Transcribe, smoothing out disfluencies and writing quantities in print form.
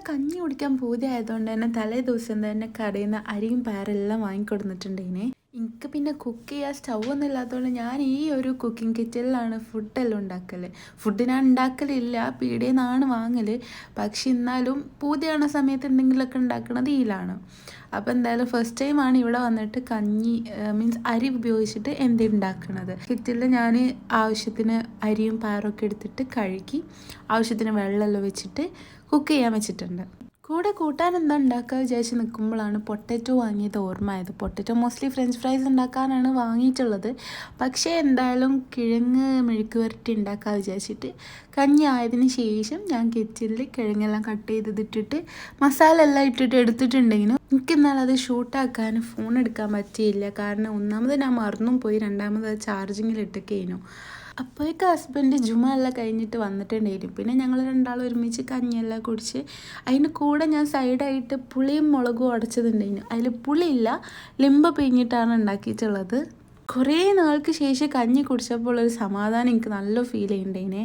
കഞ്ഞി കുടിക്കാൻ പൂതിയായതുകൊണ്ട് തന്നെ തലേ ദിവസം തന്നെ കടയിൽ നിന്ന് അരിയും പയറെല്ലാം വാങ്ങിക്കൊടുത്തിട്ടുണ്ടേനെ. എനിക്ക് പിന്നെ കുക്ക് ചെയ്യാൻ സ്റ്റൗ ഒന്നും ഇല്ലാത്തതുകൊണ്ട് ഞാൻ ഈ ഒരു കുക്കിംഗ് കിച്ചണിലാണ് ഫുഡെല്ലാം ഉണ്ടാക്കൽ. ഫുഡ് ഞാൻ ഉണ്ടാക്കലില്ല, പീടികയിൽ നിന്നാണ് വാങ്ങൽ. പക്ഷെ എന്നാലും പൂതിയാണ സമയത്ത് എന്തെങ്കിലുമൊക്കെ ഉണ്ടാക്കുന്നത് ഇതിലാണ്. അപ്പോൾ എന്തായാലും ഫസ്റ്റ് ടൈമാണ് ഇവിടെ വന്നിട്ട് കഞ്ഞി മീൻസ് അരി ഉപയോഗിച്ചിട്ട് ഉണ്ടാക്കുന്നത്. കിച്ചണിൽ ഞാൻ ആവശ്യത്തിന് അരിയും പയറൊക്കെ എടുത്തിട്ട് കഴുകി ആവശ്യത്തിന് വെള്ളമെല്ലാം വെച്ചിട്ട് കുക്ക് ചെയ്യാൻ വെച്ചിട്ടുണ്ട്. കൂടെ കൂട്ടാൻ എന്താ ഉണ്ടാക്കുക വിചാരിച്ച് നിൽക്കുമ്പോഴാണ് പൊട്ടറ്റോ വാങ്ങിയത് ഓർമ്മയായത്. പൊട്ടറ്റോ മോസ്റ്റ്ലി ഫ്രഞ്ച് ഫ്രൈസ് ഉണ്ടാക്കാനാണ് വാങ്ങിയിട്ടുള്ളത്. പക്ഷേ എന്തായാലും കിഴങ്ങ് മെഴുക്ക് വരട്ടി ഉണ്ടാക്കാൻ വിചാരിച്ചിട്ട് കഞ്ഞി ആയതിന് ശേഷം ഞാൻ കിച്ചണിൽ കിഴങ്ങെല്ലാം കട്ട് ചെയ്തിട്ടിട്ട് മസാല എല്ലാം ഇട്ടിട്ട് എടുത്തിട്ടുണ്ടെങ്കിലും എനിക്കെന്നാൽ അത് ഷൂട്ടാക്കാൻ ഫോൺ എടുക്കാൻ പറ്റിയില്ല. കാരണം ഒന്നാമത് ഞാൻ മറന്നും പോയി, രണ്ടാമത് അത് ചാർജിങ്ങിലിട്ടൊക്കെയായിരുന്നു. അപ്പോഴേക്ക് ഹസ്ബൻഡ് ജുമ എല്ലാം കഴിഞ്ഞിട്ട് വന്നിട്ടുണ്ടായിരുന്നു. പിന്നെ ഞങ്ങൾ രണ്ടാളും ഒരുമിച്ച് കഞ്ഞിയെല്ലാം കുടിച്ച് അതിന് കൂടെ ഞാൻ സൈഡായിട്ട് പുളിയും മുളകും ഉടച്ചതുണ്ടായിരുന്നു. അതിൽ പുളിയില്ല, ലിംബ പിഴിഞ്ഞിട്ടാണ് ഉണ്ടാക്കിയിട്ടുള്ളത്. കുറേ നാൾക്ക് ശേഷം കഞ്ഞി കുടിച്ചപ്പോൾ ഒരു സമാധാനം എനിക്ക് നല്ല ഫീൽ ചെയ്യുന്നുണ്ടായിനെ.